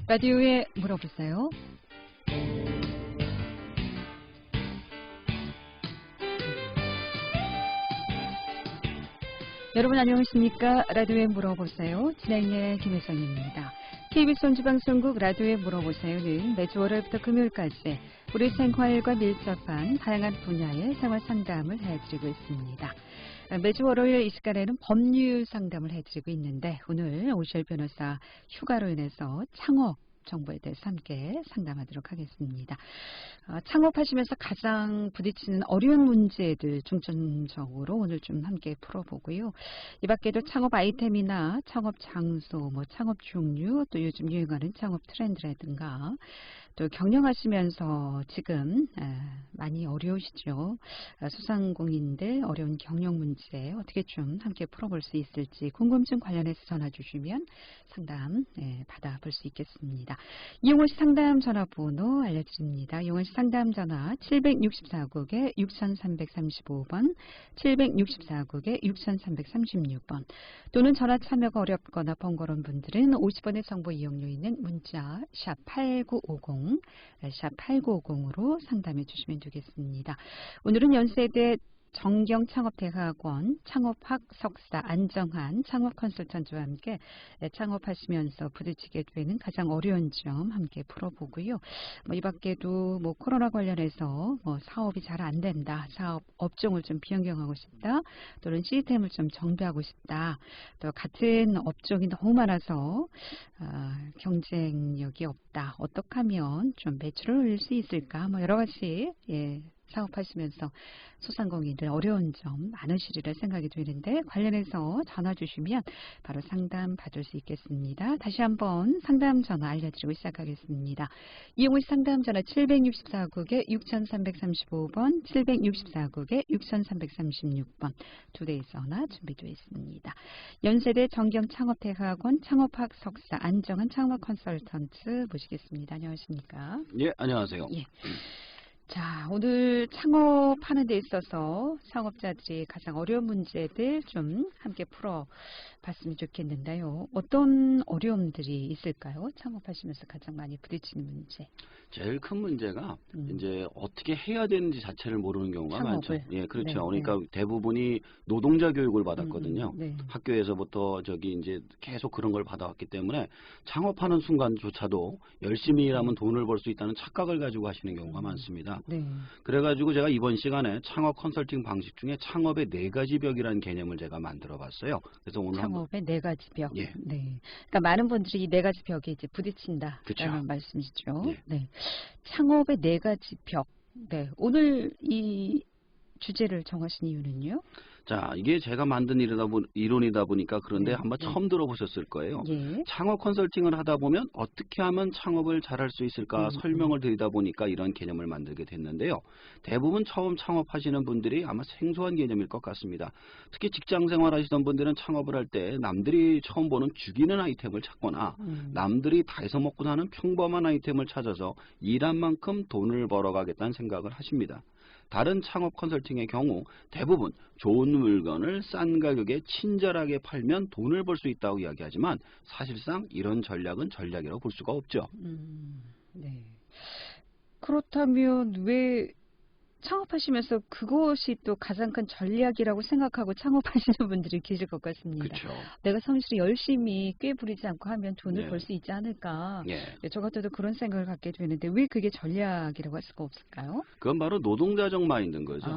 라디오에 물어보세요. 여러분 안녕하십니까? 라디오에 물어보세요. 진행의 김혜성입니다. KBS 손주방송국 라디오에 물어보세요는 매주 월요일부터 금요일까지 우리 생활과 밀접한 다양한 분야의 생활 상담을 해드리고 있습니다. 매주 월요일 이 시간에는 법률 상담을 해드리고 있는데 오늘 오실 변호사 휴가로 인해서 창업 정보에 대해서 함께 상담하도록 하겠습니다. 창업하시면서 가장 부딪히는 어려운 문제들 중점적으로 오늘 좀 함께 풀어보고요. 이 밖에도 창업 아이템이나 창업 장소, 창업 종류, 또 요즘 유행하는 창업 트렌드라든가 또 경영하시면서 지금 많이 어려우시죠. 소상공인들 어려운 경영 문제 어떻게 좀 함께 풀어볼 수 있을지 궁금증 관련해서 전화 주시면 상담 받아볼 수 있겠습니다. 이용호씨 상담 전화번호 알려드립니다. 이용호씨 상담 전화 764국에 6335번, 764국에 6336번 또는 전화 참여가 어렵거나 번거로운 분들은 50원의 정보 이용료 있는 문자 샵 8950 샵 8950으로 상담해 주시면 되겠습니다. 오늘은 연세대 정경창업대학원 창업학 석사 안정한 창업 컨설턴트와 함께 창업하시면서 부딪히게 되는 가장 어려운 점 함께 풀어보고요. 이 밖에도 코로나 관련해서 사업이 잘 안 된다, 사업 업종을 좀 변경하고 싶다, 또는 시스템을 좀 정비하고 싶다, 또 같은 업종이 너무 많아서 경쟁력이 없다, 어떻게 하면 좀 매출을 올릴 수 있을까, 여러 가지 사업하시면서 소상공인들 어려운 점 많으시리라 생각이 드는데 관련해서 전화 주시면 바로 상담 받을 수 있겠습니다. 다시 한번 상담 전화 알려드리고 시작하겠습니다. 이용호 상담 전화 764국에 6335번, 764국에 6336번 두 대의 전화 준비되어 있습니다. 연세대 정경창업대학원 창업학 석사 안정한 창업 컨설턴트 모시겠습니다. 안녕하십니까? 예, 안녕하세요. 예. 자, 오늘 창업하는 데 있어서 창업자들이 가장 어려운 문제들 좀 함께 풀어봤으면 좋겠는데요. 어떤 어려움들이 있을까요? 창업하시면서 가장 많이 부딪히는 문제. 제일 큰 문제가 이제 어떻게 해야 되는지 자체를 모르는 경우가 창업을. 많죠. 예, 그렇죠. 네, 그러니까 대부분이 노동자 교육을 받았거든요. 네. 학교에서부터 이제 계속 그런 걸 받아왔기 때문에 창업하는 순간조차도 열심히 일하면 돈을 벌 수 있다는 착각을 가지고 하시는 경우가 많습니다. 네. 그래가지고 제가 이번 시간에 창업 컨설팅 방식 중에 창업의 4가지 벽이라는 개념을 제가 만들어봤어요. 그래서 오늘 창업의 4가지 벽. 예. 네. 그러니까 많은 분들이 이 4가지 벽에 이제 부딪힌다라는 그쵸. 말씀이시죠. 예. 네. 창업의 4가지 벽. 네. 오늘 이 주제를 정하신 이유는요? 자, 이게 제가 만든 이론이다 보니까 그런데 네, 한번 네. 처음 들어보셨을 거예요. 예. 창업 컨설팅을 하다 보면 어떻게 하면 창업을 잘할 수 있을까 설명을 드리다 보니까 이런 개념을 만들게 됐는데요. 대부분 처음 창업하시는 분들이 아마 생소한 개념일 것 같습니다. 특히 직장 생활 하시던 분들은 창업을 할 때 남들이 처음 보는 죽이는 아이템을 찾거나 남들이 다 해서 먹고 사는 평범한 아이템을 찾아서 일한 만큼 돈을 벌어가겠다는 생각을 하십니다. 다른 창업 컨설팅의 경우 대부분 좋은 물건을 싼 가격에 친절하게 팔면 돈을 벌 수 있다고 이야기하지만 사실상 이런 전략은 전략이라고 볼 수가 없죠. 네. 그렇다면 왜 창업하시면서 그것이 또 가장 큰 전략이라고 생각하고 창업하시는 분들이 계실 것 같습니다. 그렇죠. 내가 성실히 열심히 꽤 부리지 않고 하면 돈을 예. 벌 수 있지 않을까. 예. 저 같아도 그런 생각을 갖게 되는데 왜 그게 전략이라고 할 수가 없을까요? 그건 바로 노동자적 마인드인 거죠.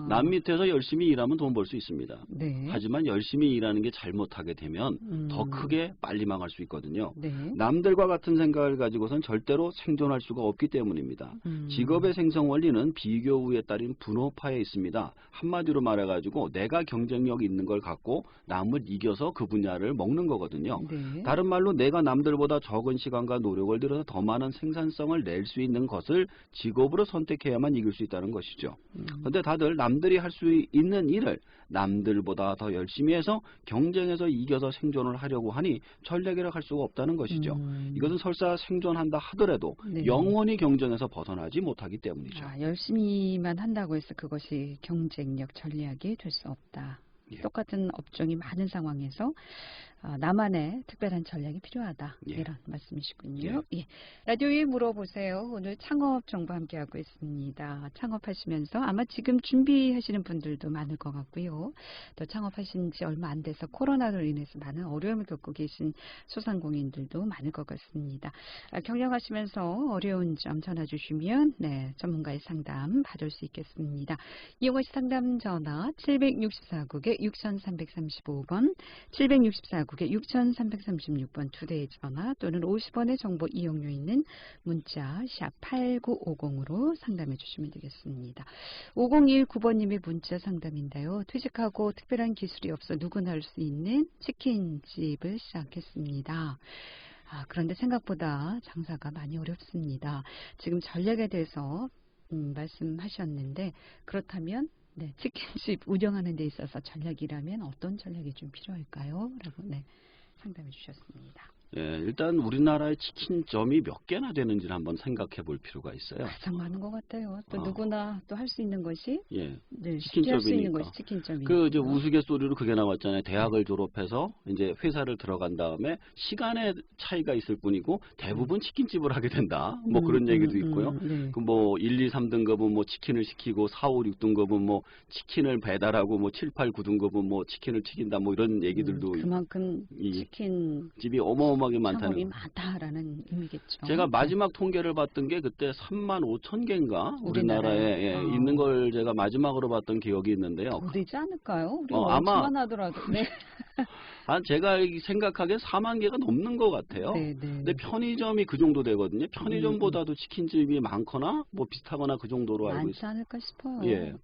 남 밑에서 열심히 일하면 돈 벌 수 있습니다. 네. 하지만 열심히 일하는 게 잘못하게 되면 더 크게 빨리 망할 수 있거든요. 네. 남들과 같은 생각을 가지고선 절대로 생존할 수가 없기 때문입니다. 직업의 생성 원리는 비교 우에 따른 분업화에 있습니다. 한마디로 말해가지고 내가 경쟁력 있는 걸 갖고 남을 이겨서 그 분야를 먹는 거거든요. 네. 다른 말로 내가 남들보다 적은 시간과 노력을 들여서 더 많은 생산성을 낼 수 있는 것을 직업으로 선택해야만 이길 수 있다는 것이죠. 그런데 다들 남들이 할 수 있는 일을 남들보다 더 열심히 해서 경쟁해서 이겨서 생존을 하려고 하니 전략이라 할 수가 없다는 것이죠. 이것은 설사 생존한다 하더라도 네. 영원히 경쟁에서 벗어나지 못하기 때문이죠. 열심히만 한다고 해서 그것이 경쟁력 전략이 될 수 없다. 예. 똑같은 업종이 많은 상황에서 나만의 특별한 전략이 필요하다. 예. 이런 말씀이시군요. 예. 라디오에 물어보세요. 오늘 창업 정보 함께하고 있습니다. 창업하시면서 아마 지금 준비하시는 분들도 많을 것 같고요. 또 창업하신 지 얼마 안 돼서 코로나로 인해서 많은 어려움을 겪고 계신 소상공인들도 많을 것 같습니다. 경영하시면서 어려운 점 전화 주시면 전문가의 상담 받을 수 있겠습니다. 이용하시 상담 전화 764국에 6335번, 764국에 6336번 두 대의 전화 또는 50원의 정보 이용료 있는 문자 샵 8950으로 상담해 주시면 되겠습니다. 5019번님의 문자 상담인데요. 퇴직하고 특별한 기술이 없어 누구나 할 수 있는 치킨집을 시작했습니다. 그런데 생각보다 장사가 많이 어렵습니다. 지금 전략에 대해서 말씀하셨는데 그렇다면 치킨집 운영하는 데 있어서 전략이라면 어떤 전략이 좀 필요할까요? 라고 상담해 주셨습니다. 예, 일단 우리나라의 치킨점이 몇 개나 되는지를 한번 생각해 볼 필요가 있어요. 가장 많은 것 같아요. 또 누구나 또 할 수 있는 것이 쉽게 할 수 있는 것이 치킨점이니까. 그 이제 우스갯소리로 그게 나왔잖아요. 대학을 졸업해서 이제 회사를 들어간 다음에 시간의 차이가 있을 뿐이고 대부분 치킨집을 하게 된다. 뭐 그런 얘기도 있고요. 그 뭐 1, 2, 3등급은 뭐 치킨을 시키고 4, 5, 6등급은 뭐 치킨을 배달하고 뭐 7, 8, 9등급은 뭐 치킨을 튀긴다. 뭐 이런 얘기들도 그만큼 치킨 집이 어마어마하게 많다는 창업이 많다라는 의미겠죠. 제가 마지막 통계를 봤던 게 그때 35,000개인가 우리나라에 있는 걸 제가 마지막으로 봤던 기억이 있는데요. 더 되지 않을까요? 우리 아마 하더라도. 제가 생각하기에 4만 개가 넘는 것 같아요. 근데 편의점이 그 정도 되거든요. 편의점보다도 치킨집이 많거나 뭐 비슷하거나 그 정도로 알고 있어요. 많지 않을까 싶어요. 예.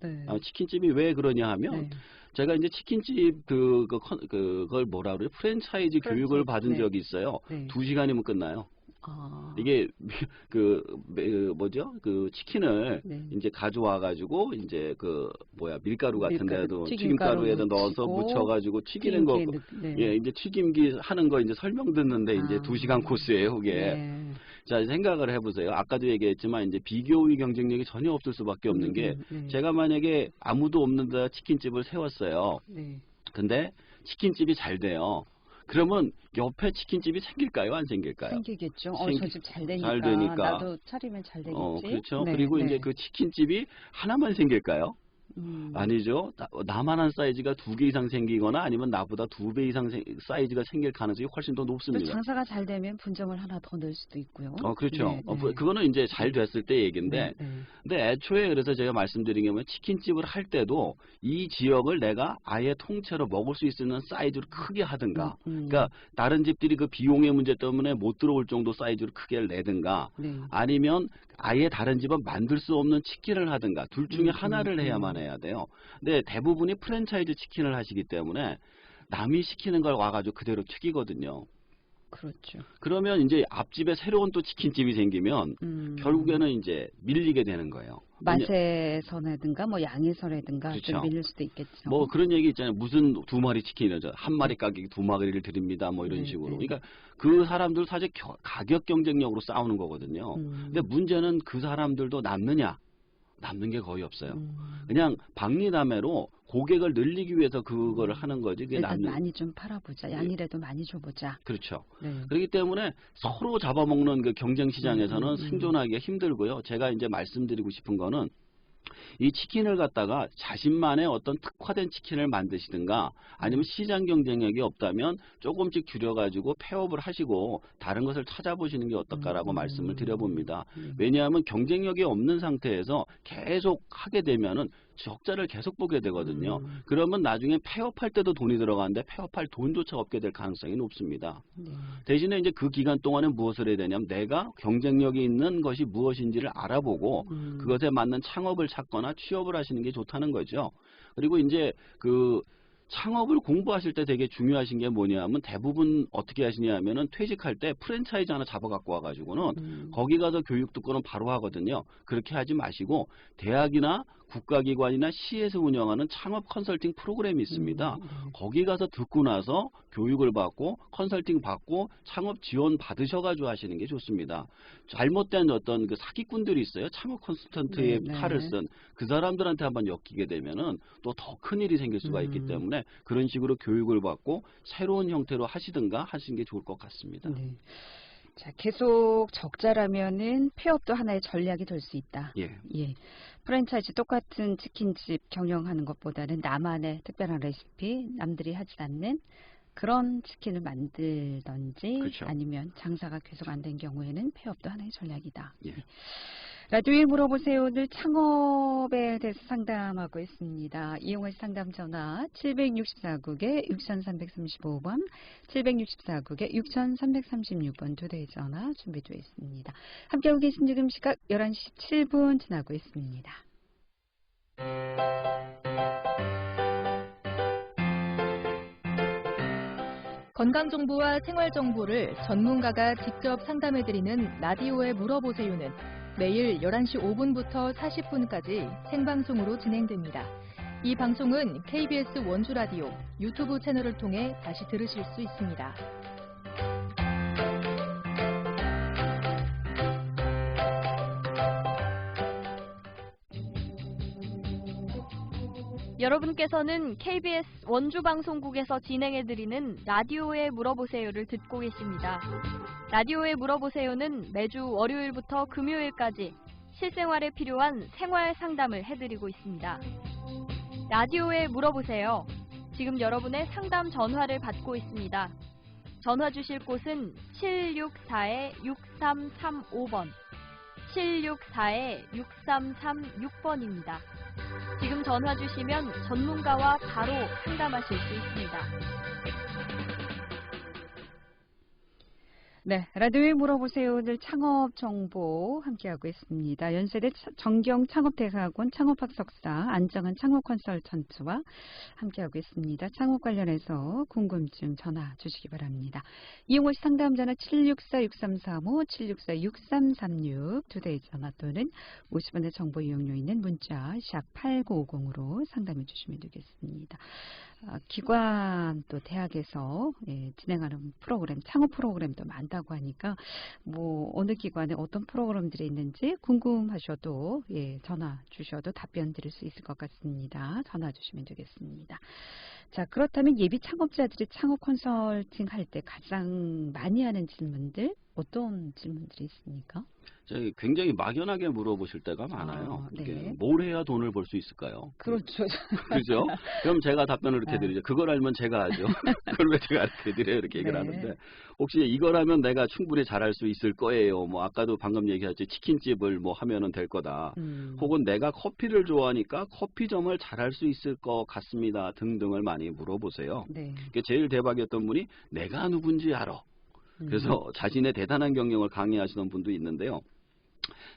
치킨집이 왜 그러냐 하면 제가 이제 치킨집 그걸 뭐라 그래요? 프랜차이즈 교육을 받은 적이 있어요. 2시간이면 끝나요. 이게 그 치킨을 이제 가져와 가지고 이제 밀가루 같은 데도 튀김가루에다 넣어서 묻혀 가지고 튀기는 거 이제 튀김기 하는 거 이제 설명 듣는데 이제 2시간 코스예요, 그게. 자, 생각을 해 보세요. 아까도 얘기했지만 이제 비교의 경쟁력이 전혀 없을 수밖에 없는 게 제가 만약에 아무도 없는 데 치킨집을 세웠어요. 근데 치킨집이 잘 돼요. 그러면 옆에 치킨집이 생길까요? 안 생길까요? 생기겠죠. 저 집 잘 되니까 나도 차리면 잘 되겠지. 그렇죠. 그리고 이제 그 치킨집이 하나만 생길까요? 아니죠. 나만한 사이즈가 2개 이상 생기거나 아니면 나보다 2배 이상 사이즈가 생길 가능성이 훨씬 더 높습니다. 장사가 잘 되면 분점을 하나 더 넣을 수도 있고요. 그렇죠. 그거는 이제 잘 됐을 때 얘기인데 근데 애초에 그래서 제가 말씀드린 게 뭐냐면 치킨집을 할 때도 이 지역을 내가 아예 통째로 먹을 수 있는 사이즈로 크게 하든가 그러니까 다른 집들이 그 비용의 문제 때문에 못 들어올 정도 사이즈로 크게 내든가 아니면 아예 다른 집은 만들 수 없는 치킨을 하든가 둘 중에 하나를 해야만 해야 돼요. 근데 대부분이 프랜차이즈 치킨을 하시기 때문에 남이 시키는 걸 와가지고 그대로 튀기거든요. 그렇죠. 그러면 이제 앞집에 새로운 또 치킨집이 생기면 결국에는 이제 밀리게 되는 거예요. 맛에서라든가 뭐 양에서라든가 그렇죠. 좀 밀릴 수도 있겠죠. 뭐 그런 얘기 있잖아요. 무슨 2마리 치킨이죠. 한 마리 가격이 2마리를 드립니다. 뭐 이런 식으로. 그러니까 그 사람들 사실 가격 경쟁력으로 싸우는 거거든요. 근데 문제는 그 사람들도 남느냐? 남는 게 거의 없어요. 그냥 박리담회로 고객을 늘리기 위해서 그거를 하는 거지. 그게 일단 많이 좀 팔아보자. 양이라도 많이 줘보자. 그렇죠. 그렇기 때문에 서로 잡아먹는 그 경쟁 시장에서는 생존하기가 힘들고요. 제가 이제 말씀드리고 싶은 거는 이 치킨을 갖다가 자신만의 어떤 특화된 치킨을 만드시든가 아니면 시장 경쟁력이 없다면 조금씩 줄여가지고 폐업을 하시고 다른 것을 찾아보시는 게 어떨까라고 말씀을 드려봅니다. 왜냐하면 경쟁력이 없는 상태에서 계속 하게 되면은 적자를 계속 보게 되거든요. 그러면 나중에 폐업할 때도 돈이 들어가는데 폐업할 돈조차 없게 될 가능성이 높습니다. 대신에 이제 그 기간 동안에 무엇을 해야 되냐면 내가 경쟁력이 있는 것이 무엇인지를 알아보고 그것에 맞는 창업을 찾거나 취업을 하시는 게 좋다는 거죠. 그리고 이제 그 창업을 공부하실 때 되게 중요하신 게 뭐냐면 대부분 어떻게 하시냐면은 퇴직할 때 프랜차이즈 하나 잡아 갖고 와가지고는 거기 가서 교육 듣고는 바로 하거든요. 그렇게 하지 마시고 대학이나 국가기관이나 시에서 운영하는 창업 컨설팅 프로그램이 있습니다. 거기 가서 듣고 나서 교육을 받고 컨설팅 받고 창업 지원 받으셔가지고 하시는 게 좋습니다. 잘못된 어떤 그 사기꾼들이 있어요. 창업 컨설턴트의 탈을 쓴 그 사람들한테 한번 엮이게 되면은 또 더 큰 일이 생길 수가 있기 때문에 그런 식으로 교육을 받고 새로운 형태로 하시든가 하시는 게 좋을 것 같습니다. 네. 자, 계속 적자라면은 폐업도 하나의 전략이 될 수 있다. 예. 예. 프랜차이즈 똑같은 치킨집 경영하는 것보다는 나만의 특별한 레시피, 남들이 하지 않는 그런 치킨을 만들던지 그렇죠. 아니면 장사가 계속 안 된 경우에는 폐업도 하나의 전략이다. 예. 라디오에 물어보세요. 오늘 창업에 대해서 상담하고 있습니다. 이용하실 상담 전화 764국에 6335번, 764국에 6336번 두 대의 전화 준비되어 있습니다. 함께하고 계신 지금 시각 11시 17분 지나고 있습니다. 건강정보와 생활정보를 전문가가 직접 상담해드리는 라디오에 물어보세요는 매일 11시 5분부터 40분까지 생방송으로 진행됩니다. 이 방송은 KBS 원주라디오 유튜브 채널을 통해 다시 들으실 수 있습니다. 여러분께서는 KBS 원주방송국에서 진행해드리는 라디오에 물어보세요를 듣고 계십니다. 라디오에 물어보세요는 매주 월요일부터 금요일까지 실생활에 필요한 생활 상담을 해드리고 있습니다. 라디오에 물어보세요. 지금 여러분의 상담 전화를 받고 있습니다. 전화 주실 곳은 764-6335번, 764-6336번입니다. 지금 전화 주시면 전문가와 바로 상담하실 수 있습니다. 네, 라디오에 물어보세요. 오늘 창업 정보 함께하고 있습니다. 연세대 정경 창업대학원 창업학 석사 안정은 창업 컨설턴트와 함께하고 있습니다. 창업 관련해서 궁금증 전화 주시기 바랍니다. 이용호시 상담 전화 764-6335, 764-6336 두 대의 전화 또는 50원의 정보 이용료 있는 문자 샵 8950으로 상담해 주시면 되겠습니다. 기관 또 대학에서 진행하는 프로그램, 창업 프로그램도 많다고 하니까 뭐 어느 기관에 어떤 프로그램들이 있는지 궁금하셔도 전화 주셔도 답변 드릴 수 있을 것 같습니다. 전화 주시면 되겠습니다. 자, 그렇다면 예비 창업자들이 창업 컨설팅 할 때 가장 많이 하는 질문들 어떤 질문들이 있습니까? 굉장히 막연하게 물어보실 때가 많아요. 네. 뭘 해야 돈을 벌 수 있을까요? 그렇죠. 그죠? 그럼 제가 답변을 이렇게 드리죠. 그걸 알면 제가 하죠. 그걸 왜 제가 이렇게 드려요? 이렇게 얘기를 하는데 혹시 이걸 하면 내가 충분히 잘할 수 있을 거예요. 뭐 아까도 방금 얘기했지 치킨집을 뭐 하면은 될 거다. 혹은 내가 커피를 좋아하니까 커피점을 잘할 수 있을 것 같습니다. 등등을 많이 물어보세요. 네. 제일 대박이었던 분이 내가 누군지 알아. 그래서 자신의 대단한 경력을 강의하시는 분도 있는데요.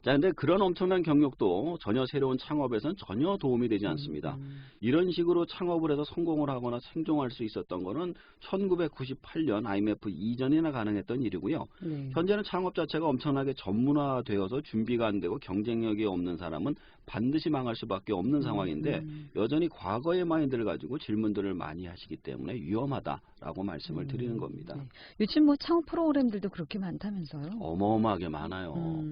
자, 근데 그런 엄청난 경력도 전혀 새로운 창업에선 전혀 도움이 되지 않습니다. 이런 식으로 창업을 해서 성공을 하거나 생존할 수 있었던 거는 1998년 IMF 이전이나 가능했던 일이고요. 현재는 창업 자체가 엄청나게 전문화되어서 준비가 안 되고 경쟁력이 없는 사람은 반드시 망할 수밖에 없는 상황인데 여전히 과거의 마인드를 가지고 질문들을 많이 하시기 때문에 위험하다라고 말씀을 드리는 겁니다. 네. 요즘 뭐 창업 프로그램들도 그렇게 많다면서요? 어마어마하게 많아요.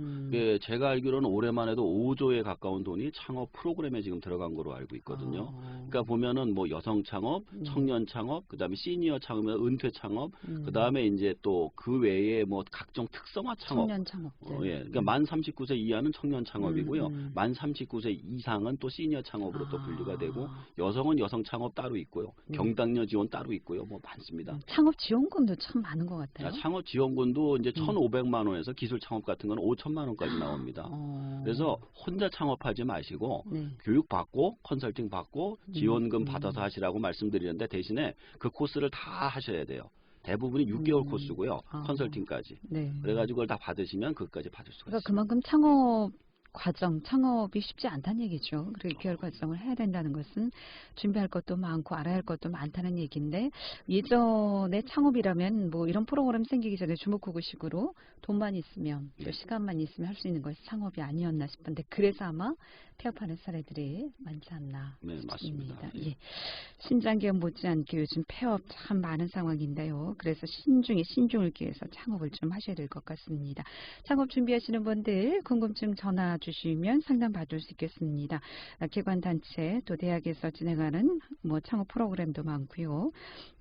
제가 알기로는 올해만 해도 5조에 가까운 돈이 창업 프로그램에 지금 들어간 거로 알고 있거든요. 그러니까 보면은 뭐 여성 창업, 청년 창업, 그다음에 시니어 창업, 은퇴 창업, 그다음에 이제 또 그 외에 뭐 각종 특성화 창업. 청년 창업들. 그러니까 만 39세 이하는 청년 창업이고요. 만 39세 이상은 또 시니어 창업으로 또 분류가 되고 여성은 여성 창업 따로 있고요. 경당녀 지원 따로 있고요. 뭐 많습니다. 창업 지원금도 참 많은 것 같아요. 자, 창업 지원금도 이제 1,500만 원에서 기술 창업 같은 건 5천만 원까지 나옵니다. 그래서 혼자 창업하지 마시고 교육 받고 컨설팅 받고 지원금 받아서 하시라고 말씀드리는데 대신에 그 코스를 다 하셔야 돼요. 대부분이 6개월 코스고요. 컨설팅까지. 그래가지고 그걸 다 받으시면 그것까지 받을 수가 있습니다. 그만큼 창업이 쉽지 않다는 얘기죠. 그리고 6개월 과정을 해야 된다는 것은 준비할 것도 많고 알아야 할 것도 많다는 얘기인데 예전에 창업이라면 뭐 이런 프로그램 생기기 전에 주먹구구식으로 돈만 있으면 또 시간만 있으면 할 수 있는 것이 창업이 아니었나 싶은데 그래서 아마 폐업하는 사례들이 많지 않나 네, 싶습니다. 맞습니다. 예. 신장기업 못지않게 요즘 폐업 참 많은 상황인데요. 그래서 신중에 신중을 기해서 창업을 좀 하셔야 될 것 같습니다. 창업 준비하시는 분들 궁금증 전화 주시면 상담 받을 수 있겠습니다. 기관단체 또 대학에서 진행하는 뭐 창업 프로그램도 많고요.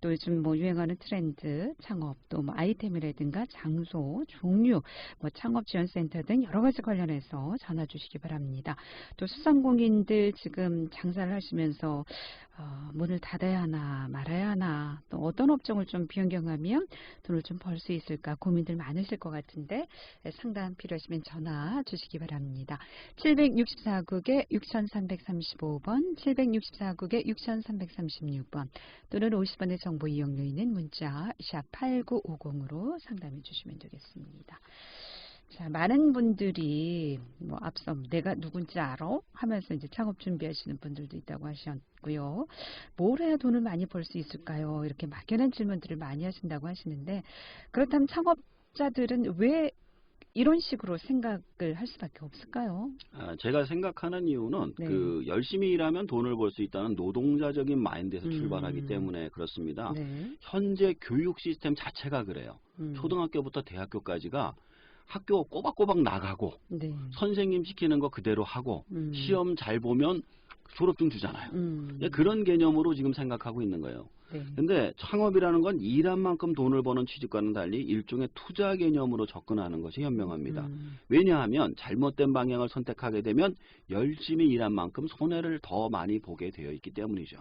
또 요즘 뭐 유행하는 트렌드 창업 또 뭐 아이템이라든가 장소 종류 뭐 창업지원센터 등 여러 가지 관련해서 전화 주시기 바랍니다. 또 소상공인들 지금 장사를 하시면서 문을 닫아야 하나 말아야 하나 또 어떤 업종을 좀 변경하면 돈을 좀 벌 수 있을까 고민들 많으실 것 같은데 상담 필요하시면 전화 주시기 바랍니다. 764국에 6335번 764국에 6336번 또는 50원의 정보 이용료 있는 문자 샵 8950으로 상담해 주시면 되겠습니다. 자, 많은 분들이 뭐 앞서 내가 누군지 알아? 하면서 이제 창업 준비하시는 분들도 있다고 하셨고요. 뭘 해야 돈을 많이 벌 수 있을까요? 이렇게 막연한 질문들을 많이 하신다고 하시는데 그렇다면 창업자들은 왜 이런 식으로 생각을 할 수밖에 없을까요? 제가 생각하는 이유는 네. 그 열심히 일하면 돈을 벌 수 있다는 노동자적인 마인드에서 출발하기 때문에 그렇습니다. 네. 현재 교육 시스템 자체가 그래요. 초등학교부터 대학교까지가 학교 꼬박꼬박 나가고 네. 선생님 시키는 거 그대로 하고 시험 잘 보면 졸업증 주잖아요. 그런 개념으로 지금 생각하고 있는 거예요. 네. 근데 창업이라는 건 일한 만큼 돈을 버는 취지과는 달리 일종의 투자 개념으로 접근하는 것이 현명합니다. 왜냐하면 잘못된 방향을 선택하게 되면 열심히 일한 만큼 손해를 더 많이 보게 되어 있기 때문이죠.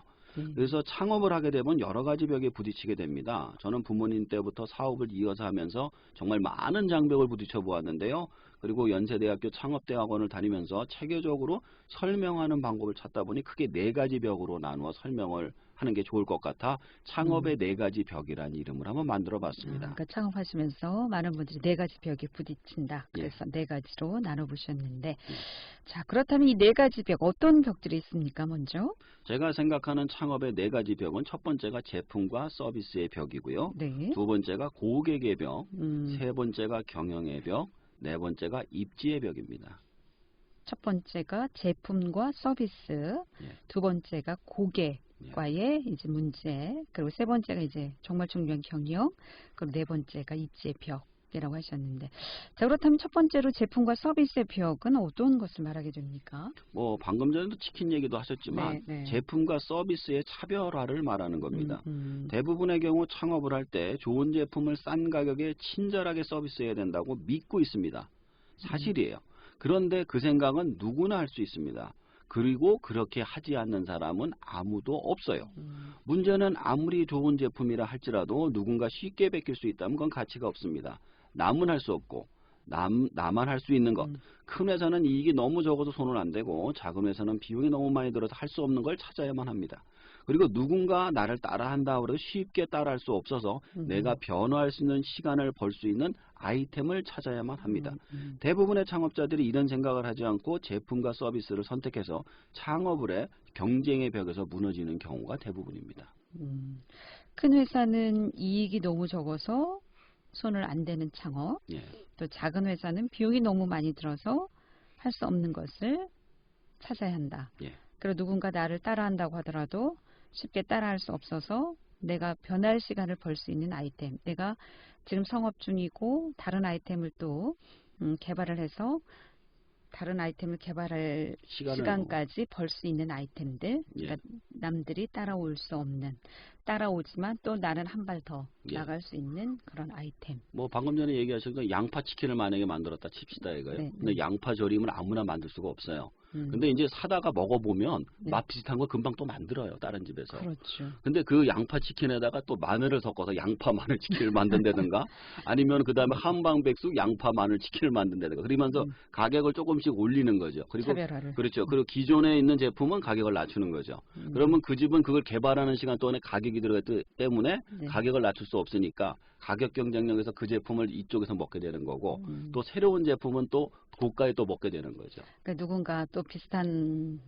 그래서 창업을 하게 되면 여러 가지 벽에 부딪히게 됩니다. 저는 부모님 때부터 사업을 이어서 하면서 정말 많은 장벽을 부딪혀 보았는데요. 그리고 연세대학교 창업대학원을 다니면서 체계적으로 설명하는 방법을 찾다 보니 크게 4가지 벽으로 나누어 설명을 하는 게 좋을 것 같아 창업의 4가지 벽이라는 이름을 한번 만들어 봤습니다. 그러니까 창업하시면서 많은 분들이 4가지 벽에 부딪힌다. 그래서 4가지로 나눠보셨는데 자, 그렇다면 이 4가지 벽 어떤 벽들이 있습니까? 먼저 제가 생각하는 창업의 4가지 벽은 첫 번째가 제품과 서비스의 벽이고요. 네. 두 번째가 고객의 벽, 세 번째가 경영의 벽, 네 번째가 입지의 벽입니다. 첫 번째가 제품과 서비스, 두 번째가 고객과의 이제 문제, 그리고 세 번째가 이제 정말 중요한 경영, 그리고 네 번째가 입지의 벽이라고 하셨는데, 자, 그렇다면 첫 번째로 제품과 서비스의 벽은 어떤 것을 말하게 됩니까? 뭐 방금 전에도 치킨 얘기도 하셨지만 제품과 서비스의 차별화를 말하는 겁니다. 대부분의 경우 창업을 할 때 좋은 제품을 싼 가격에 친절하게 서비스해야 된다고 믿고 있습니다. 사실이에요. 그런데 그 생각은 누구나 할 수 있습니다. 그리고 그렇게 하지 않는 사람은 아무도 없어요. 문제는 아무리 좋은 제품이라 할지라도 누군가 쉽게 베낄 수 있다면 그건 가치가 없습니다. 남은 할 수 없고 나만 할 수 있는 것. 큰 회사는 이익이 너무 적어도 손은 안 대고 작은 회사는 비용이 너무 많이 들어서 할 수 없는 걸 찾아야만 합니다. 그리고 누군가 나를 따라한다 그래도 쉽게 따라할 수 없어서 내가 변화할 수 있는 시간을 벌 수 있는 아이템을 찾아야만 합니다. 대부분의 창업자들이 이런 생각을 하지 않고 제품과 서비스를 선택해서 창업을 해 경쟁의 벽에서 무너지는 경우가 대부분입니다. 큰 회사는 이익이 너무 적어서 손을 안 대는 창업, 또 작은 회사는 비용이 너무 많이 들어서 할 수 없는 것을 찾아야 한다. 그리고 누군가 나를 따라한다고 하더라도 쉽게 따라할 수 없어서 내가 변할 시간을 벌 수 있는 아이템, 내가 지금 성업 중이고 다른 아이템을 또 개발을 해서 다른 아이템을 개발할 시간까지 벌 수 있는 아이템들, 그러니까 남들이 따라올 수 없는, 따라오지만 또 나는 한 발 더 나갈 수 있는 그런 아이템. 뭐 방금 전에 얘기하신 거 양파 치킨을 만약에 만들었다 칩시다 이거예요. 근데 양파 절임을 아무나 만들 수가 없어요. 근데 이제 사다가 먹어보면 맛 비슷한 거 금방 또 만들어요. 다른 집에서. 그렇죠. 근데 그 양파 치킨에다가 또 마늘을 섞어서 양파 마늘 치킨을 만든다든가 아니면 그 다음에 한방백숙 양파 마늘 치킨을 만든다든가 그러면서 가격을 조금씩 올리는 거죠. 그리고 차별화를. 그렇죠. 그리고 기존에 있는 제품은 가격을 낮추는 거죠. 그러면 그 집은 그걸 개발하는 시간 동안에 가격이 들어갔기 때문에 가격을 낮출 수 없으니까 가격 경쟁력에서 그 제품을 이쪽에서 먹게 되는 거고 또 새로운 제품은 또 고가에 또 먹게 되는 거죠. 그러니까 누군가 또 비슷한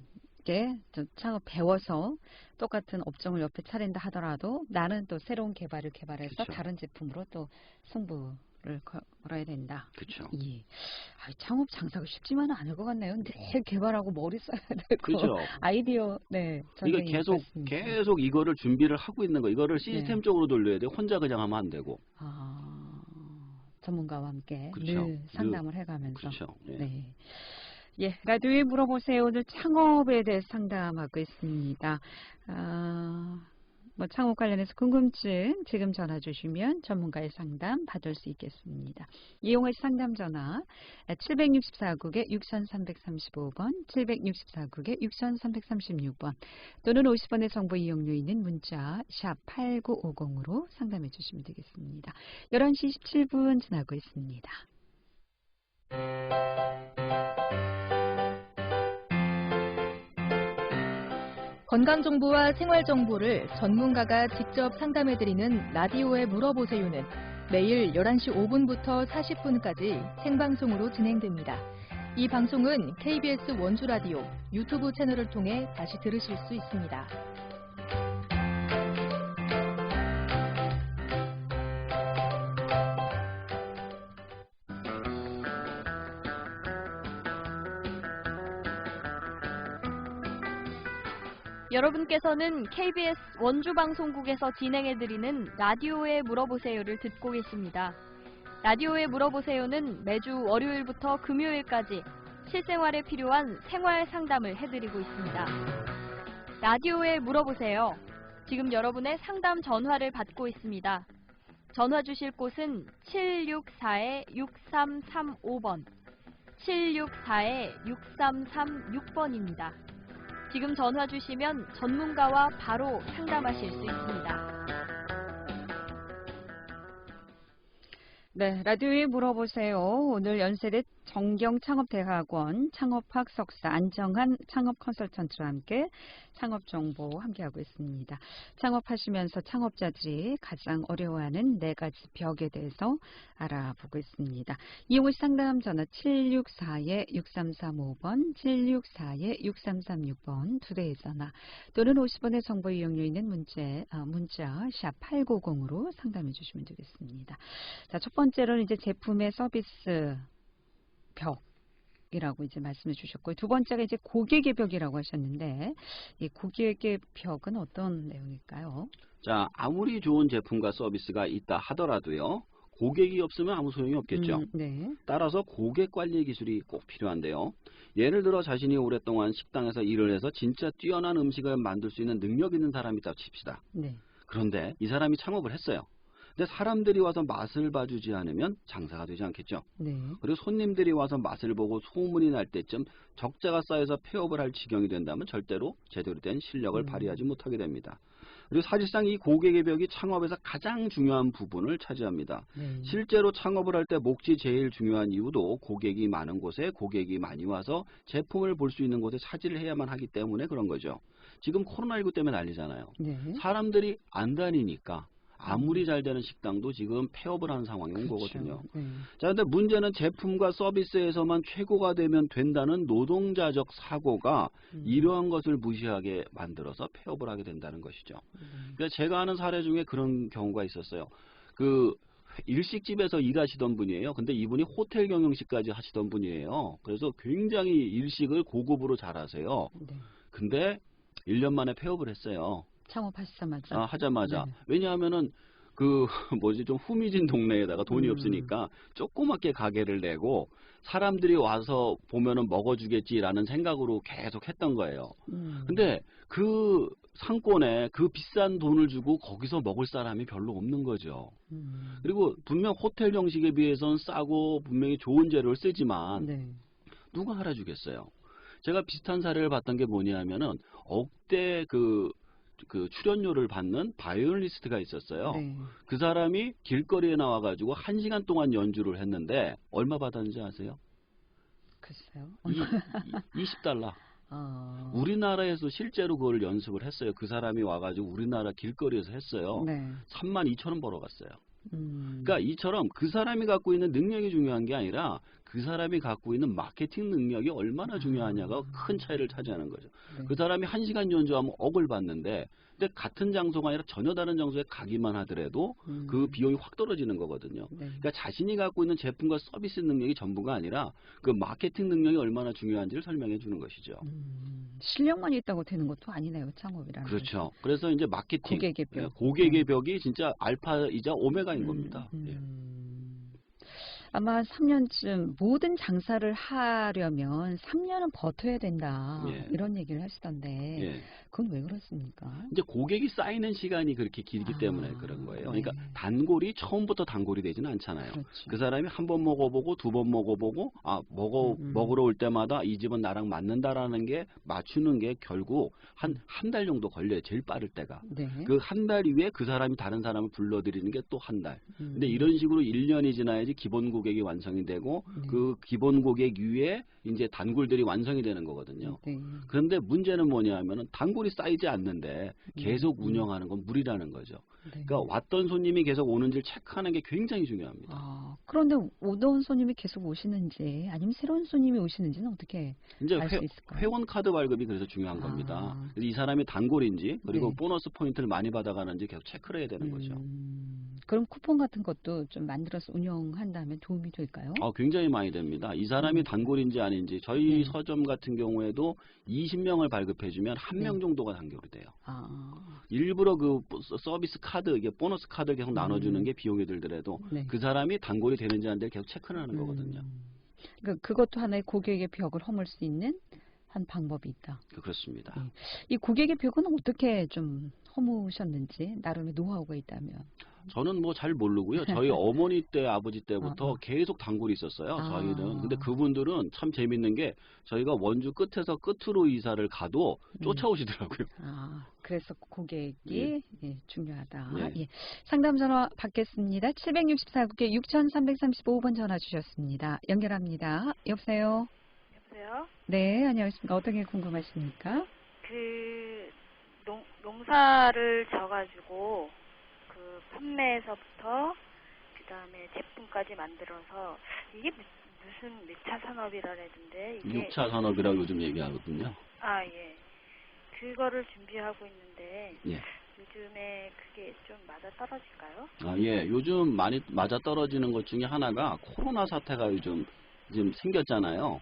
게 창업 배워서 똑같은 업종을 옆에 차린다 하더라도 나는 또 새로운 개발을 개발해서 다른 제품으로 또 승부를 걸어야 된다. 그렇죠. 예. 창업 장사가 쉽지만은 않을 것 같네요. 늘 개발하고 머리 써야 되고 그렇죠. 아이디어 네. 이거 전쟁이 있겠습니다. 계속 이거를 준비를 하고 있는 거. 이거를 시스템적으로 돌려야 돼. 혼자 그냥 하면 안 되고. 전문가와 함께 그렇죠. 늘 상담을 해가면서. 그렇죠. 예. 네. 예, 라디오에 물어보세요. 오늘 창업에 대해 상담하고 있습니다. 창업 관련해서 궁금증 지금 전화 주시면 전문가의 상담 받을 수 있겠습니다. 이용할 상담 전화 764국에 6335번, 764국에 6336번 또는 50원의 정보 이용료 있는 문자 샵 8950으로 상담해 주시면 되겠습니다. 11시 17분 지나고 있습니다. 건강정보와 생활정보를 전문가가 직접 상담해드리는 라디오에 물어보세요는 매일 11시 5분부터 40분까지 생방송으로 진행됩니다. 이 방송은 KBS 원주라디오 유튜브 채널을 통해 다시 들으실 수 있습니다. 여러분께서는 KBS 원주방송국에서 진행해드리는 라디오에 물어보세요를 듣고 계십니다. 라디오에 물어보세요는 매주 월요일부터 금요일까지 실생활에 필요한 생활 상담을 해드리고 있습니다. 라디오에 물어보세요. 지금 여러분의 상담 전화를 받고 있습니다. 전화 주실 곳은 764-6335번, 764-6336번입니다. 지금 전화 주시면 전문가와 바로 상담하실 수 있습니다. 네, 라디오에 물어보세요. 오늘 연세대 정경창업대학원 창업학 석사 안정한 창업 컨설턴트와 함께 창업정보 함께하고 있습니다. 창업하시면서 창업자들이 가장 어려워하는 4가지 벽에 대해서 알아보고 있습니다. 이용호 상담 전화 764-6335번, 764-6336번 2대의 전화 또는 50원의 정보 이용료 있는 문자 샵 890으로 상담해 주시면 되겠습니다. 자, 첫 번째로는 이제 제품의 서비스 벽이라고 이제 말씀해 주셨고요. 두 번째가 이제 고객의 벽이라고 하셨는데 이 고객의 벽은 어떤 내용일까요? 자, 아무리 좋은 제품과 서비스가 있다 하더라도요. 고객이 없으면 아무 소용이 없겠죠. 네. 따라서 고객 관리 기술이 꼭 필요한데요. 예를 들어 자신이 오랫동안 식당에서 일을 해서 진짜 뛰어난 음식을 만들 수 있는 능력 있는 사람이 있다고 칩시다. 네. 그런데 이 사람이 창업을 했어요. 근데 사람들이 와서 맛을 봐주지 않으면 장사가 되지 않겠죠. 네. 그리고 손님들이 와서 맛을 보고 소문이 날 때쯤 적자가 쌓여서 폐업을 할 지경이 된다면 절대로 제대로 된 실력을 발휘하지 못하게 됩니다. 그리고 사실상 이 고객의 벽이 창업에서 가장 중요한 부분을 차지합니다. 네. 실제로 창업을 할 때 몫이 제일 중요한 이유도 고객이 많은 곳에 고객이 많이 와서 제품을 볼 수 있는 곳에 차지를 해야만 하기 때문에 그런 거죠. 지금 코로나19 때문에 난리잖아요. 네. 사람들이 안 다니니까 아무리 잘 되는 식당도 지금 폐업을 하는 상황이 온 그렇죠. 거거든요. 네. 자, 근데 문제는 제품과 서비스에서만 최고가 되면 된다는 노동자적 사고가 이러한 것을 무시하게 만들어서 폐업을 하게 된다는 것이죠. 그러니까 제가 아는 사례 중에 그런 경우가 있었어요. 그 일식집에서 일하시던 분이에요. 근데 이분이 호텔 경영식까지 하시던 분이에요. 그래서 굉장히 일식을 고급으로 잘하세요. 네. 근데 1년 만에 폐업을 했어요. 창업하시자마자. 하자마자. 네. 왜냐하면은 좀 후미진 동네에다가 돈이 없으니까 조그맣게 가게를 내고 사람들이 와서 보면은 먹어주겠지라는 생각으로 계속 했던 거예요. 근데 그 상권에 그 비싼 돈을 주고 거기서 먹을 사람이 별로 없는 거죠. 그리고 분명 호텔 형식에 비해서는 싸고 분명히 좋은 재료를 쓰지만 네. 누가 알아주겠어요. 제가 비슷한 사례를 봤던 게 뭐냐면은 억대 그 출연료를 받는 바이올리스트가 있었어요. 네. 그 사람이 길거리에 나와가지고 1시간 동안 연주를 했는데 얼마 받았는지 아세요? 글쎄요. 20달러. 우리나라에서 실제로 그걸 연습을 했어요. 그 사람이 와가지고 우리나라 길거리에서 했어요. 네. 32,000원 벌어갔어요. 그러니까 이처럼 그 사람이 갖고 있는 능력이 중요한 게 아니라 그 사람이 갖고 있는 마케팅 능력이 얼마나 중요하냐가 큰 차이를 차지하는 거죠. 네. 그 사람이 1시간 연주하면 억을 받는데 근데 같은 장소가 아니라 전혀 다른 장소에 가기만 하더라도 그 비용이 확 떨어지는 거거든요. 네. 그러니까 자신이 갖고 있는 제품과 서비스 능력이 전부가 아니라 그 마케팅 능력이 얼마나 중요한지를 설명해 주는 것이죠. 실력만 있다고 되는 것도 아니네요, 창업이라는. 그렇죠. 그래서 이제 마케팅, 고객의 벽. 고객의 벽이 진짜 알파이자 오메가인 겁니다. 예. 아마 3년쯤 모든 장사를 하려면 3년은 버텨야 된다. 예. 이런 얘기를 하시던데 예. 그건 왜 그렇습니까? 이제 고객이 쌓이는 시간이 그렇게 길기 때문에 그런 거예요. 그러니까 네. 단골이 처음부터 단골이 되지는 않잖아요. 그렇죠. 그 사람이 한 번 먹어보고 두 번 먹어보고 먹으러 올 때마다 이 집은 나랑 맞는다라는 게 맞추는 게 결국 한 달 정도 걸려요. 제일 빠를 때가. 네. 그 한 달 이후에 그 사람이 다른 사람을 불러들이는 게 또 한 달. 근데 이런 식으로 1년이 지나야지 기본 고객이 완성이 되고 네. 그 기본 고객 위에 이제 단골들이 완성이 되는 거거든요. 네. 그런데 문제는 뭐냐 하면은 단골이 쌓이지 않는데 계속 운영하는 건 무리라는 거죠. 네. 그러니까 왔던 손님이 계속 오는지를 체크하는 게 굉장히 중요합니다. 그런데 오던 손님이 계속 오시는지 아니면 새로운 손님이 오시는지는 어떻게 이제 알 수 있을까요? 회원 카드 발급이 그래서 중요한 겁니다. 그래서 이 사람이 단골인지 그리고 네. 보너스 포인트를 많이 받아가는지 계속 체크를 해야 되는 거죠. 그럼 쿠폰 같은 것도 좀 만들어서 운영한다면 도움이 될까요? 굉장히 많이 됩니다. 이 사람이 단골인지 아닌지 저희 네. 서점 같은 경우에도 20명을 발급해주면 한 명 네. 정도가 단골이 돼요. 아, 일부러 그 서비스 카드, 이게 보너스 카드 계속 나눠주는 게 비용이 들더라도 네. 그 사람이 단골이 되는지 안 되는지 계속 체크를 하는 거거든요. 그러니까 그것도 하나의 고객의 벽을 허물 수 있는 한 방법이 있다. 그렇습니다. 이 고객의 벽은 어떻게 좀 허무셨는지 나름의 노하우가 있다면. 저는 뭐 잘 모르고요. 저희 어머니 때, 아버지 때부터 계속 단골이 있었어요. 저희는. 근데 그분들은 참 재밌는 게 저희가 원주 끝에서 끝으로 이사를 가도 쫓아오시더라고요. 그래서 고객이 예. 예, 중요하다. 예. 예. 상담 전화 받겠습니다. 764국에 6335번 전화 주셨습니다. 연결합니다. 여보세요? 여보세요? 네, 안녕하십니까. 어떤 게 궁금하십니까? 농사를 져가지고 그 판매에서부터 그 다음에 제품까지 만들어서 이게 무슨 몇 차 산업이라던데 이게 6차 산업이라고 요즘 얘기하거든요. 예. 그거를 준비하고 있는데 예. 요즘에 그게 좀 맞아 떨어질까요? 예. 요즘 많이 맞아 떨어지는 것 중에 하나가 코로나 사태가 요즘 생겼잖아요.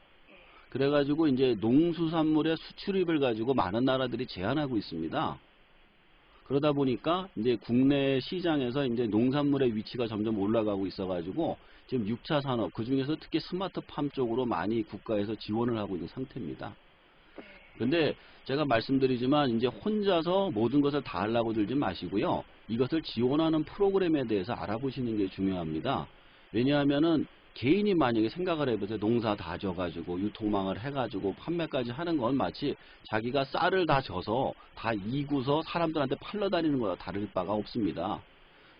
그래가지고 이제 농수산물의 수출입을 가지고 많은 나라들이 제한하고 있습니다. 그러다 보니까 이제 국내 시장에서 이제 농산물의 위치가 점점 올라가고 있어가지고 지금 6차 산업, 그 중에서 특히 스마트팜 쪽으로 많이 국가에서 지원을 하고 있는 상태입니다. 근데 제가 말씀드리지만 이제 혼자서 모든 것을 다 하려고 들지 마시고요. 이것을 지원하는 프로그램에 대해서 알아보시는 게 중요합니다. 왜냐하면은 개인이 만약에 생각을 해보세요. 농사 다 져가지고 유통망을 해가지고 판매까지 하는 건 마치 자기가 쌀을 다 져서 다 이고서 사람들한테 팔러 다니는 거와 다를 바가 없습니다.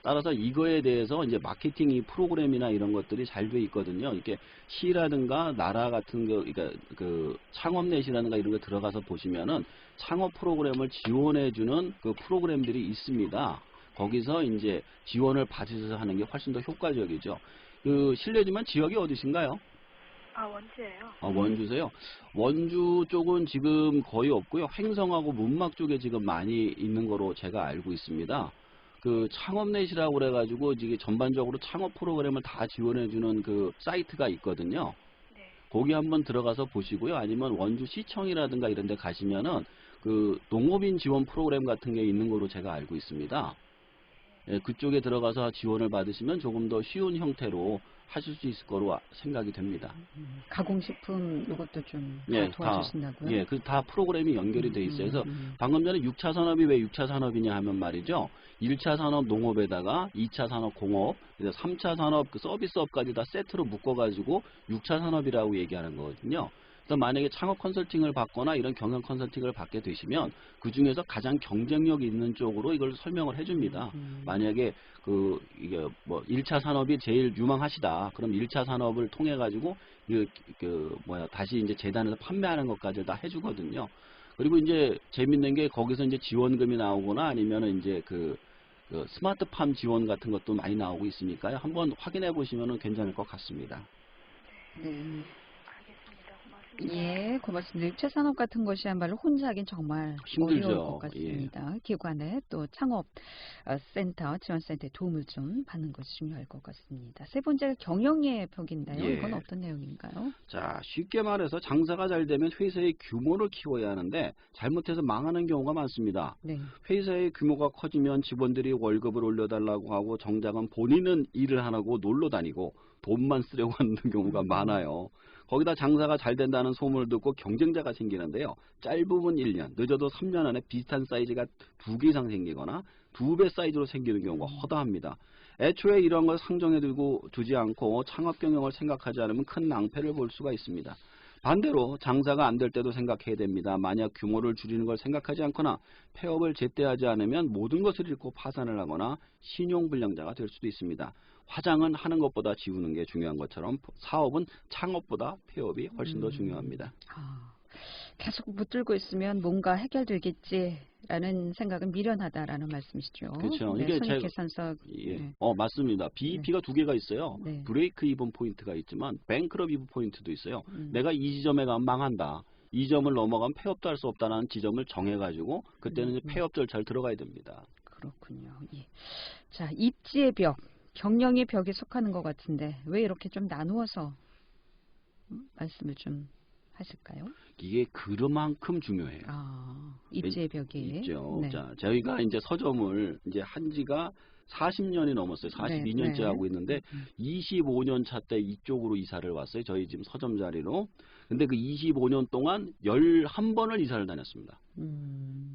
따라서 이거에 대해서 이제 마케팅 이 프로그램이나 이런 것들이 잘 돼 있거든요. 이렇게 시라든가 나라 같은 거, 그러니까 그 창업넷이라든가 이런 거 들어가서 보시면은 창업 프로그램을 지원해주는 그 프로그램들이 있습니다. 거기서 이제 지원을 받으셔서 하는 게 훨씬 더 효과적이죠. 실례지만 지역이 어디신가요? 원주예요. 원주세요. 원주 쪽은 지금 거의 없고요. 횡성하고 문막 쪽에 지금 많이 있는 거로 제가 알고 있습니다. 그 창업넷이라고 그래가지고 이게 전반적으로 창업 프로그램을 다 지원해주는 그 사이트가 있거든요. 네. 거기 한번 들어가서 보시고요. 아니면 원주 시청이라든가 이런 데 가시면은 그 농업인 지원 프로그램 같은 게 있는 거로 제가 알고 있습니다. 예, 그쪽에 들어가서 지원을 받으시면 조금 더 쉬운 형태로 하실 수 있을 거로 생각이 됩니다. 가공식품 이것도 좀 예, 도와주신다고요? 예, 그 다 프로그램이 연결이 돼 있어요. 그래서 방금 전에 6차 산업이 왜 6차 산업이냐 하면 말이죠. 1차 산업 농업에다가 2차 산업 공업, 3차 산업 그 서비스업까지 다 세트로 묶어가지고 6차 산업이라고 얘기하는 거거든요. 그래서 만약에 창업 컨설팅을 받거나 이런 경영 컨설팅을 받게 되시면 그 중에서 가장 경쟁력 있는 쪽으로 이걸 설명을 해줍니다. 만약에 이게 뭐 1차 산업이 제일 유망하시다. 그럼 1차 산업을 통해 가지고 다시 이제 재단에서 판매하는 것까지 다 해주거든요. 그리고 이제 재밌는 게 거기서 이제 지원금이 나오거나 아니면은 이제 그 스마트팜 지원 같은 것도 많이 나오고 있으니까요. 한번 확인해 보시면은 괜찮을 것 같습니다. 네. 알겠습니다. 고맙습니다. 고맙습니다. 예, 고맙습니다. 육체 산업 같은 것이야말로 혼자 하긴 정말 힘들죠. 어려울 것 같습니다. 기관의 또 창업 센터, 지원센터의 도움을 좀 받는 것이 중요할 것 같습니다. 세 번째가 경영의 벽인데요. 예. 이건 어떤 내용인가요? 자, 쉽게 말해서 장사가 잘 되면 회사의 규모를 키워야 하는데 잘못해서 망하는 경우가 많습니다. 네. 회사의 규모가 커지면 직원들이 월급을 올려달라고 하고 정작은 본인은 일을 안 하고 놀러 다니고 돈만 쓰려고 하는 경우가 많아요. 거기다 장사가 잘 된다는 소문을 듣고 경쟁자가 생기는데요. 짧으면 1년, 늦어도 3년 안에 비슷한 사이즈가 2개 이상 생기거나 2배 사이즈로 생기는 경우가 허다합니다. 애초에 이런 걸 상정해 두지 않고 창업 경영을 생각하지 않으면 큰 낭패를 볼 수가 있습니다. 반대로 장사가 안 될 때도 생각해야 됩니다. 만약 규모를 줄이는 걸 생각하지 않거나 폐업을 제때하지 않으면 모든 것을 잃고 파산을 하거나 신용불량자가 될 수도 있습니다. 화장은 하는 것보다 지우는 게 중요한 것처럼 사업은 창업보다 폐업이 훨씬 더 중요합니다. 계속 붙들고 있으면 뭔가 해결되겠지라는 생각은 미련하다라는 말씀이시죠. 그렇죠. 네, 이게 손익계산서. 예. 네. 맞습니다. BEP가 두 개가 있어요. 네. 브레이크 이븐 포인트가 있지만 뱅크럽 이븐 포인트도 있어요. 음. 내가 이 지점에 가면 망한다. 이 점을 넘어가면 폐업도 할 수 없다는 지점을 정해가지고 그때는 이제 폐업 절차를 들어가야 됩니다. 그렇군요. 예. 자, 입지의 벽, 경영의 벽에 속하는 것 같은데 왜 이렇게 좀 나누어서 말씀을 좀 하실까요? 이게 그만큼 중요해요. 입지의 벽이 있죠. 네. 자, 저희가 이제 서점을 이제 한 지가 40년이 넘었어요. 42년째 네. 하고 있는데 25년 차 때 이쪽으로 이사를 왔어요. 저희 지금 서점 자리로. 근데 그 25년 동안 11번을 이사를 다녔습니다.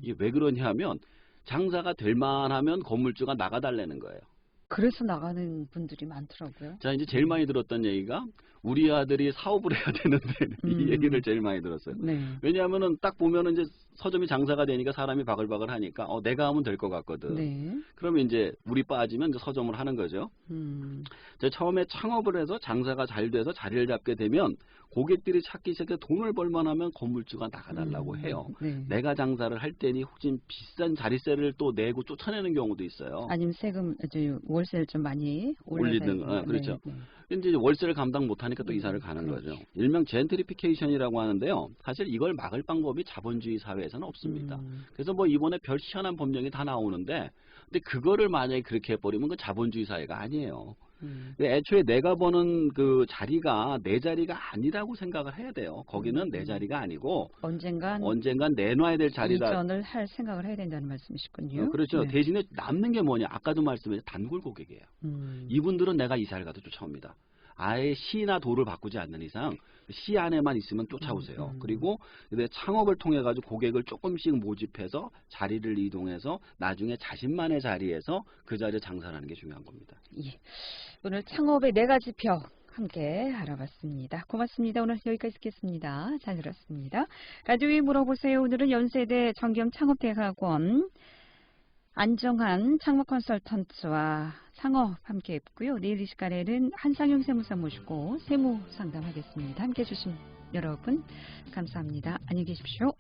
이게 왜 그러냐 하면 장사가 될 만하면 건물주가 나가달라는 거예요. 그래서 나가는 분들이 많더라고요. 자, 이제 제일 많이 들었던 얘기가 우리 아들이 사업을 해야 되는데 이 얘기를 제일 많이 들었어요. 네. 왜냐하면은 딱 보면은 이제 서점이 장사가 되니까 사람이 바글바글 하니까 내가 하면 될 것 같거든. 네. 그러면 이제 우리 빠지면 이제 서점을 하는 거죠. 제가 처음에 창업을 해서 장사가 잘 돼서 자리를 잡게 되면 고객들이 찾기 시작해 돈을 벌만하면 건물주가 나가달라고 해요. 네. 내가 장사를 할 때니 혹시 비싼 자리세를 또 내고 쫓아내는 경우도 있어요. 아니면 세금, 월세를 좀 많이 올리든, 그렇죠. 근데 이제 월세를 감당 못하니까 또 이사를 가는 거죠. 일명 젠트리피케이션이라고 하는데요. 사실 이걸 막을 방법이 자본주의 사회에서는 없습니다. 그래서 뭐 이번에 별 희한한 법령이 다 나오는데, 근데 그거를 만약에 그렇게 해버리면 그 자본주의 사회가 아니에요. 근데 애초에 내가 버는 그 자리가 내 자리가 아니라고 생각을 해야 돼요. 거기는 내 자리가 아니고 언젠간 내놔야 될 자리다. 이전을 할 생각을 해야 된다는 말씀이시군요. 그렇죠. 네. 대신에 남는 게 뭐냐. 아까도 말씀드린 단골 고객이에요. 이분들은 내가 이사를 가도 쫓아옵니다. 아예 시나 도를 바꾸지 않는 이상 시 안에만 있으면 쫓아오세요. 그리고 창업을 통해 가지고 고객을 조금씩 모집해서 자리를 이동해서 나중에 자신만의 자리에서 그 자리에 장사를 하는 게 중요한 겁니다. 예. 오늘 창업의 4가지 벽 함께 알아봤습니다. 고맙습니다. 오늘 여기까지 듣겠습니다. 잘 들었습니다. 라디오에 물어보세요. 오늘은 연세대 정겸 창업대학원 안정한 창업 컨설턴트와 창업 함께 했고요. 내일 이 시간에는 한상용 세무사 모시고 세무 상담하겠습니다. 함께 해주신 여러분 감사합니다. 안녕히 계십시오.